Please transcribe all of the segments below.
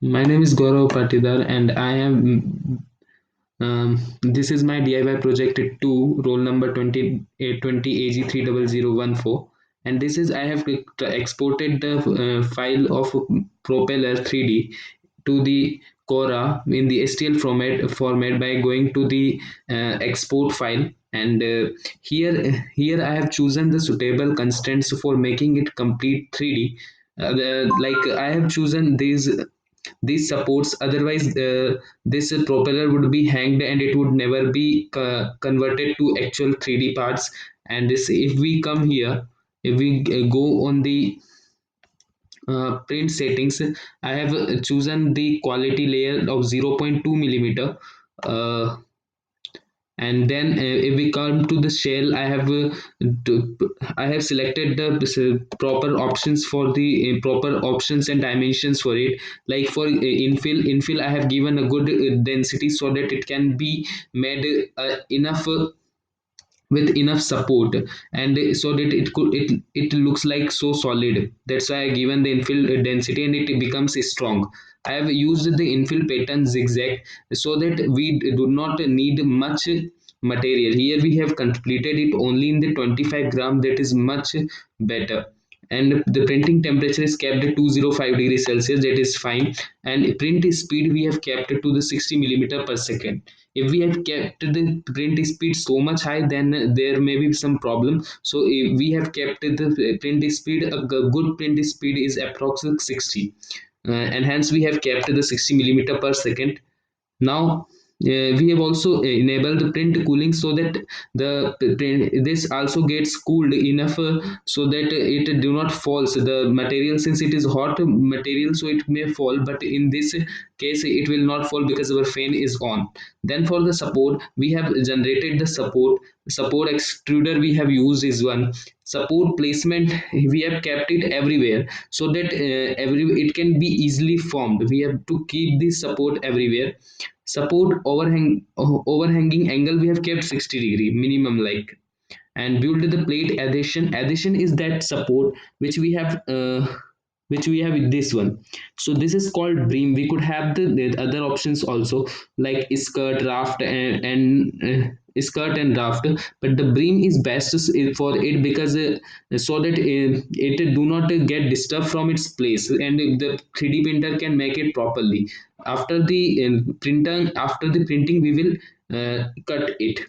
My name is Gaurav Patidar, and I am. This is my DIY project 2, roll number 20AG30014, and this is I have exported the file of Propeller 3D to the Cura in the STL format by going to the export file, and here I have chosen the suitable constraints for making it complete 3D. Like I have chosen these supports, otherwise this propeller would be hanged and it would never be converted to actual 3D parts. And this, if we come here, if we go on the print settings, I have chosen the quality layer of 0.2 millimeter. uh, and then if we come to the shell, I have selected the proper options for the proper options and dimensions for it. Like for infill I have given a good density so that it can be made enough with enough support, and so that it looks like so solid. That's why I given the infill density and it becomes strong. I have used the infill pattern zigzag so that we do not need much material. Here we have completed it only in the 25 gram, that is much better. And the printing temperature is kept at 205 degrees Celsius, that is fine. And print speed we have kept it to the 60 millimeter per second. If we have kept the print speed so much high, then there may be some problem. So if we have kept the print speed, a good print speed is approximately 60, and hence we have kept the 60 millimeter per second. Now we have also enabled the print cooling so that the print, this also gets cooled enough so that it do not falls the material, since it is hot material, so it may fall, but in this case it will not fall because our fan is on. Then for the support, we have generated the support extruder we have used is one. Support placement, we have kept it everywhere so that every it can be easily formed. We have to keep this support everywhere. Support overhanging angle we have kept 60-degree minimum, like. And build the plate addition is that support which we have with this one. So this is called BRIM. We could have the other options also, like skirt raft skirt and raft, but the BRIM is best for it because so that it do not get disturbed from its place, and the 3D printer can make it properly. After the printing we will cut it.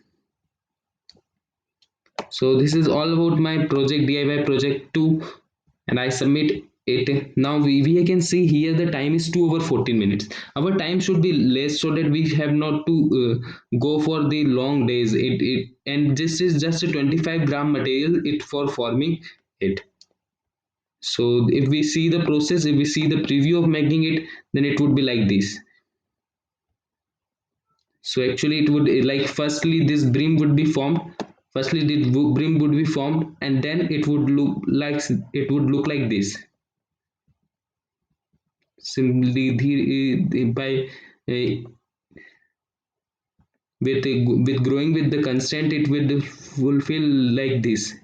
So this is all about my project, DIY project 2, and I submit it. Now we can see here the time is 2 over 14 minutes. Our time should be less so that we have not to go for the long days. It and this is just a 25 gram material it for forming it. So if we see the process, if we see the preview of making it, then it would be like this. So actually it would like, firstly this brim would be formed. Firstly the brim would be formed, and then it would look like this. Simply by uh, with growing with the constant, it would fulfill like this,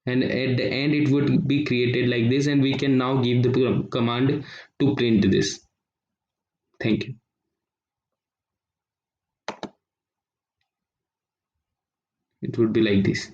and at the end it would be created like this, and we can now give the command to print this. Thank you. It would be like this.